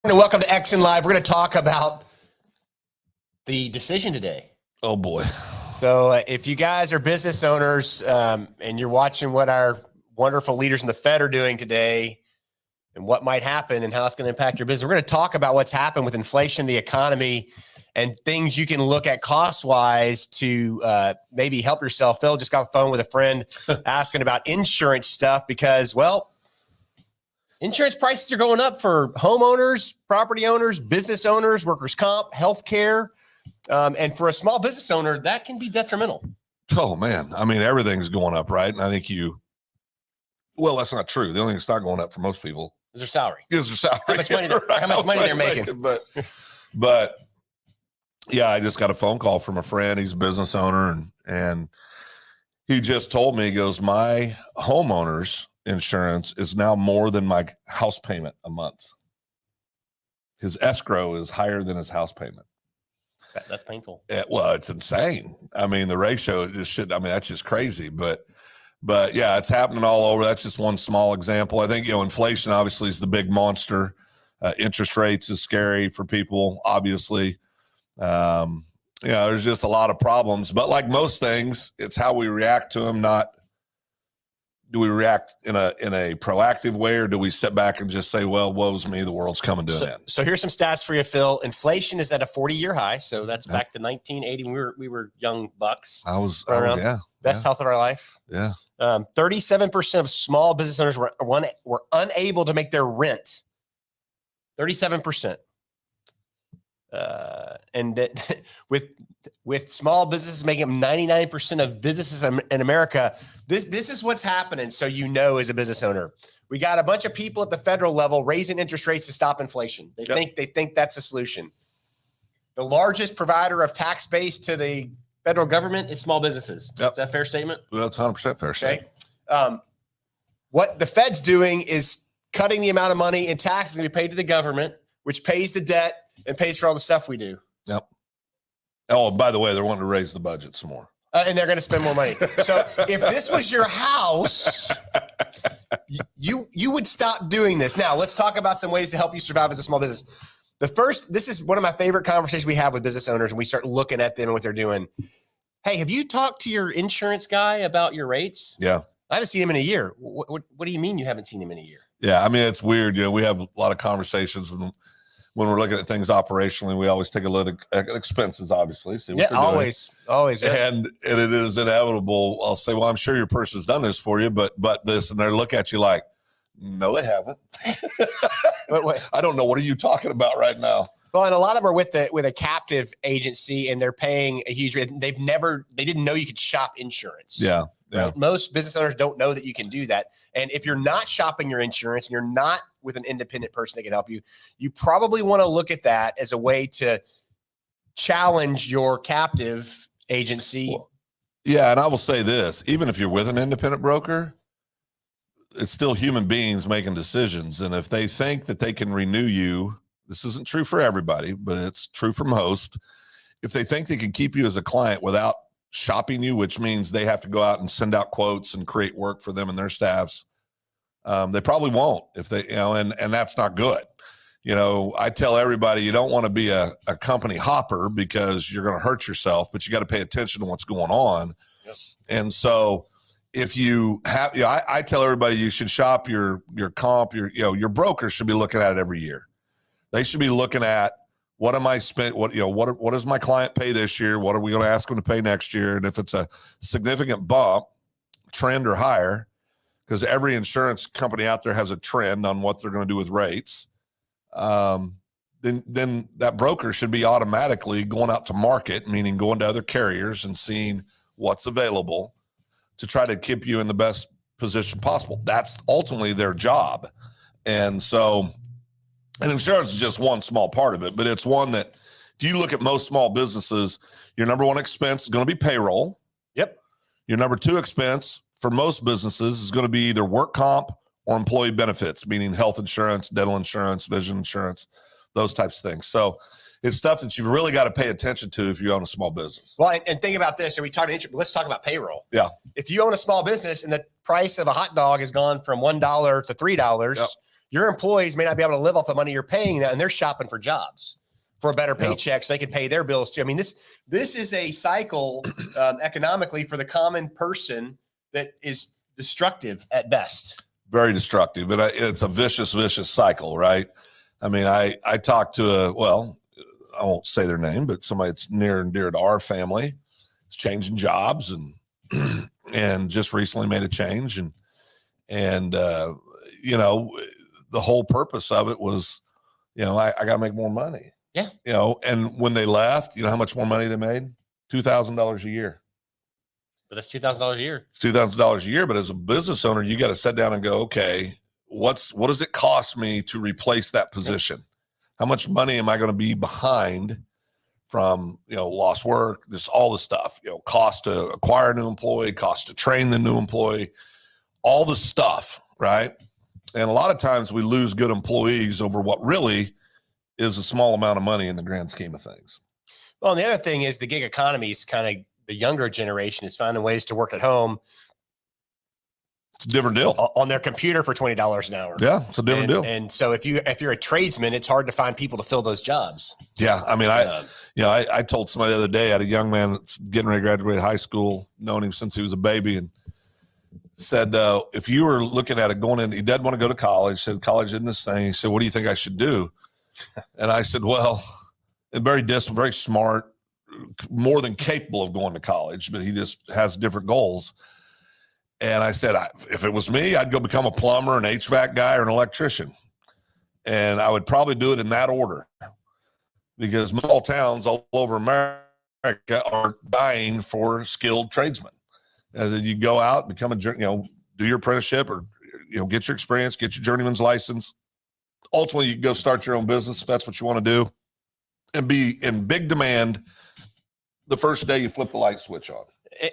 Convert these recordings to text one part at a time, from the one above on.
Welcome to EXSIN Live. We're going to talk about the decision today. Oh, boy. So if you guys are business owners and you're watching what our wonderful leaders in the Fed are doing today and what might happen and how it's going to impact your business, we're going to talk about what's happened with inflation, the economy, and things you can look at cost-wise to maybe help yourself. Phil just got on the phone with a friend asking about insurance stuff because, well, insurance prices are going up for homeowners, property owners, business owners, workers' comp, healthcare. And for a small business owner, that can be detrimental. Oh, man. I mean, everything's going up, right? And I think well, that's not true. The only thing that's not going up for most people is their salary. Is their salary. How much money they're making. But yeah, I just got a phone call from a friend. He's a business owner. And he just told me, he goes, my homeowner's insurance is now more than my house payment a month. His escrow is higher than his house payment. That's painful. Well, it's insane. I mean, the ratio just should, I mean, that's just crazy, but yeah, it's happening all over. That's just one small example. I think, inflation obviously is the big monster. Interest rates is scary for people, obviously. There's just a lot of problems, but like most things, it's how we react to them, not do we react in a proactive way, or do we sit back and just say, well, woe's me, the world's coming to an end? So here's some stats for you, Phil. Inflation is at a 40-year high. So that's back to 1980 when we were young bucks. Best health of our life. Yeah. 37% of small business owners were unable to make their rent. 37%. And that with small businesses making up 99% of businesses in America, this is what's happening. So as a business owner, we got a bunch of people at the federal level raising interest rates to stop inflation. They think that's a solution. The largest provider of tax base to the federal government is small businesses. Yep. Is that a fair statement? Well, that's 100% fair statement. What the Fed's doing is cutting the amount of money in taxes going to be paid to the government, which pays the debt and pays for all the stuff we do. Yep. Oh, by the way, they're wanting to raise the budget some more. And they're going to spend more money. So if this was your house, you would stop doing this. Now, let's talk about some ways to help you survive as a small business. This is one of my favorite conversations we have with business owners, and we start looking at them and what they're doing. Hey, have you talked to your insurance guy about your rates? Yeah. I haven't seen him in a year. What do you mean you haven't seen him in a year? Yeah, I mean, it's weird. We have a lot of conversations when we're looking at things operationally. We always take a look at expenses, obviously. See what always. Yeah. And it is inevitable. I'll say, well, I'm sure your person's done this for you, but this, and they look at you like, no, they haven't. Wait. I don't know. What are you talking about right now? Well, and a lot of them are with a captive agency, and they're paying a huge rate. They didn't know you could shop insurance. Yeah. Yeah. Right? Most business owners don't know that you can do that. And if you're not shopping your insurance and you're not with an independent person that can help you, you probably want to look at that as a way to challenge your captive agency. Well, yeah. And I will say this, even if you're with an independent broker, it's still human beings making decisions. And if they think that they can renew you, this isn't true for everybody, but it's true for most. If they think they can keep you as a client without shopping you, which means they have to go out and send out quotes and create work for them and their staffs, they probably won't if they, and that's not good. I tell everybody, you don't want to be a company hopper because you're going to hurt yourself, but you got to pay attention to what's going on. Yes. And so if you have, I tell everybody you should shop your comp, your broker should be looking at it every year. They should be looking at, what am I spent? What does my client pay this year? What are we going to ask them to pay next year? And if it's a significant bump, trend or higher, because every insurance company out there has a trend on what they're going to do with rates, then that broker should be automatically going out to market, meaning going to other carriers and seeing what's available to try to keep you in the best position possible. That's ultimately their job. And insurance is just one small part of it, but it's one that if you look at most small businesses, your number one expense is going to be payroll. Yep. Your number two expense for most businesses is going to be either work comp or employee benefits, meaning health insurance, dental insurance, vision insurance, those types of things. So it's stuff that you've really got to pay attention to if you own a small business. Well, and think about this. So we talked about, let's talk about payroll. Yeah. If you own a small business and the price of a hot dog has gone from $1 to $3, yep, Your employees may not be able to live off the money you're paying them, and they're shopping for jobs for a better paycheck so they can pay their bills too. I mean, this is a cycle economically for the common person that is destructive at best. Very destructive. And it's a vicious cycle, right? I mean, I talked to I won't say their name, but somebody that's near and dear to our family is changing jobs and just recently made a change. And you know, the whole purpose of it was, you know, I got to make more money. Yeah. You know, and when they left, you know how much more money they made? $2,000 a year. But that's $2,000 a year. It's $2,000 a year. But as a business owner, you got to sit down and go, okay, what does it cost me to replace that position? How much money am I going to be behind from, you know, lost work, just all the stuff, you know, cost to acquire a new employee, cost to train the new employee, all the stuff, right? And a lot of times we lose good employees over what really is a small amount of money in the grand scheme of things. Well, and the other thing is the gig economy is kind of the younger generation is finding ways to work at home. It's a different deal on their computer for $20 an hour. Yeah, it's a different deal. And so if you're a tradesman, it's hard to find people to fill those jobs. Yeah, I mean, I told somebody the other day, I had a young man that's getting ready to graduate high school, known him since he was a baby, and said, if you were looking at it going in, he doesn't want to go to college, said college isn't this thing. He said, what do you think I should do? And I said, well, very distant, very smart, more than capable of going to college, but he just has different goals. And I said, if it was me, I'd go become a plumber, an HVAC guy, or an electrician. And I would probably do it in that order because small towns all over America are dying for skilled tradesmen. As you go out, become do your apprenticeship or, get your experience, get your journeyman's license. Ultimately, you can go start your own business if that's what you want to do and be in big demand the first day you flip the light switch on.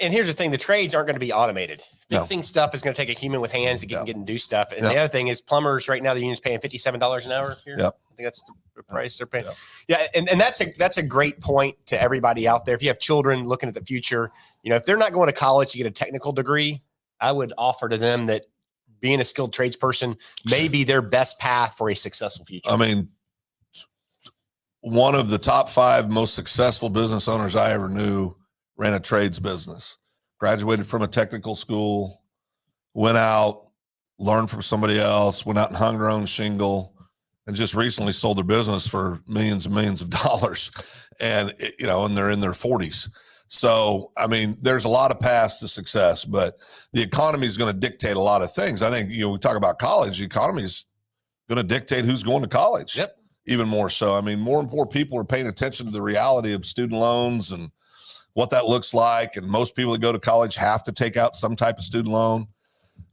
And here's the thing, the trades aren't going to be automated. Fixing stuff is going to take a human with hands to get and do stuff. And the other thing is plumbers right now, the union's paying $57 an hour here. Yep. I think that's the price they're paying. Yeah. And that's a great point to everybody out there. If you have children looking at the future, if they're not going to college to get a technical degree, I would offer to them that being a skilled tradesperson may be their best path for a successful future. I mean, one of the top 5 most successful business owners I ever knew ran a trades business, graduated from a technical school, went out, learned from somebody else, went out and hung their own shingle, and just recently sold their business for millions and millions of dollars. And, and they're in their 40s. So, I mean, there's a lot of paths to success, but the economy is going to dictate a lot of things. I think, we talk about college, the economy is going to dictate who's going to college. Yep. Even more so. I mean, more and more people are paying attention to the reality of student loans and what that looks like. And most people that go to college have to take out some type of student loan.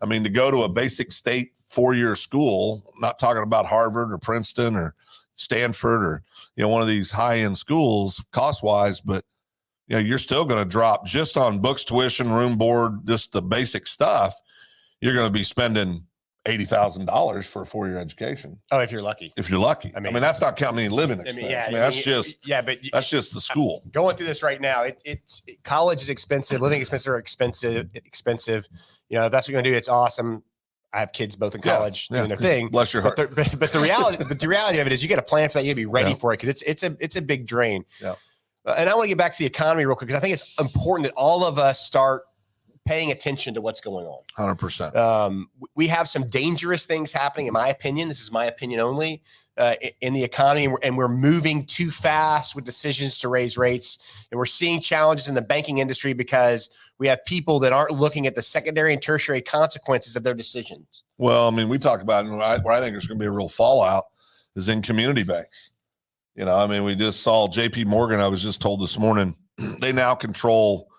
I mean, to go to a basic state 4-year school, I'm not talking about Harvard or Princeton or Stanford or, one of these high-end schools cost-wise, but, you're still going to drop just on books, tuition, room, board, just the basic stuff. You're going to be spending $80,000 for a 4-year education. Oh, if you're lucky. I mean, that's not counting any living expense. That's just the school. Going through this right now, it's college is expensive, living expenses are expensive. If that's what you're going to do, it's awesome. I have kids both in college doing their thing. Bless your heart. But the reality of it is you got to plan for that. You got to be ready for it because it's a big drain. Yeah. And I want to get back to the economy real quick because I think it's important that all of us start paying attention to what's going on. 100%. We have some dangerous things happening, in my opinion. This is my opinion only, in the economy, and we're moving too fast with decisions to raise rates. And we're seeing challenges in the banking industry because we have people that aren't looking at the secondary and tertiary consequences of their decisions. Well, I mean, we talk about where I think there's going to be a real fallout is in community banks. We just saw JP Morgan, I was just told this morning, they now control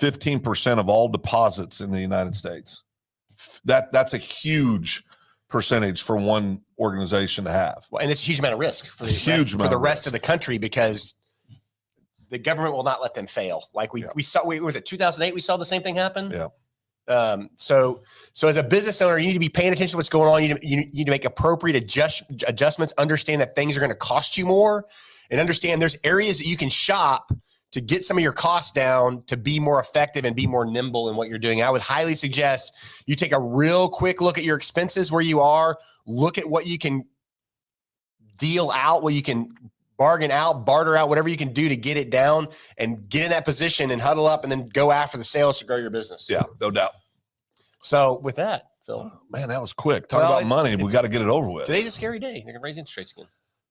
15% of all deposits in the United States. That's a huge percentage for one organization to have. Well, and it's a huge amount of risk for the rest of the country because the government will not let them fail. Like we saw, was it 2008? We saw the same thing happen. Yeah. So as a business owner, you need to be paying attention to what's going on. You need to make appropriate adjustments, understand that things are going to cost you more, and understand there's areas that you can shop to get some of your costs down, to be more effective and be more nimble in what you're doing. I would highly suggest you take a real quick look at your expenses where you are, look at what you can deal out, what you can bargain out, barter out, whatever you can do to get it down, and get in that position and huddle up and then go after the sales to grow your business. Yeah, no doubt. So with that, Phil. Man, that was quick. Talk about money. We got to get it over with. Today's a scary day. They're going to raise interest rates again.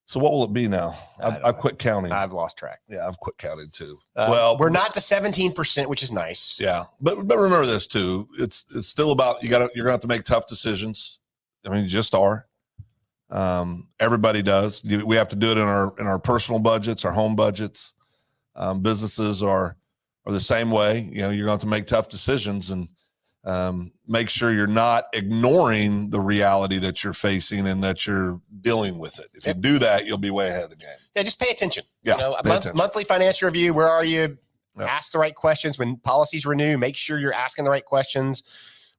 So what will it be now? I've quit counting. I've lost track. Yeah, I've quit counting too. Well, we're not to 17%, which is nice. Yeah, but remember this too. It's still about you're gonna have to make tough decisions. I mean, you just are. Everybody does. We have to do it in our personal budgets, our home budgets. Businesses are the same way. You know, you're going to have to make tough decisions and make sure you're not ignoring the reality that you're facing and that you're dealing with it. If you do that, you'll be way ahead of the game. Yeah, just pay attention. Yeah, you know, monthly financial review. Where are you? Yeah. Ask the right questions. When policies renew, make sure you're asking the right questions.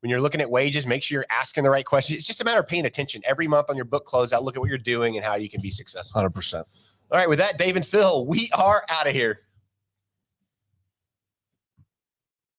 When you're looking at wages, make sure you're asking the right questions. It's just a matter of paying attention every month on your book closeout. Look at what you're doing and how you can be successful. 100%. All right. With that, Dave and Phil, we are out of here.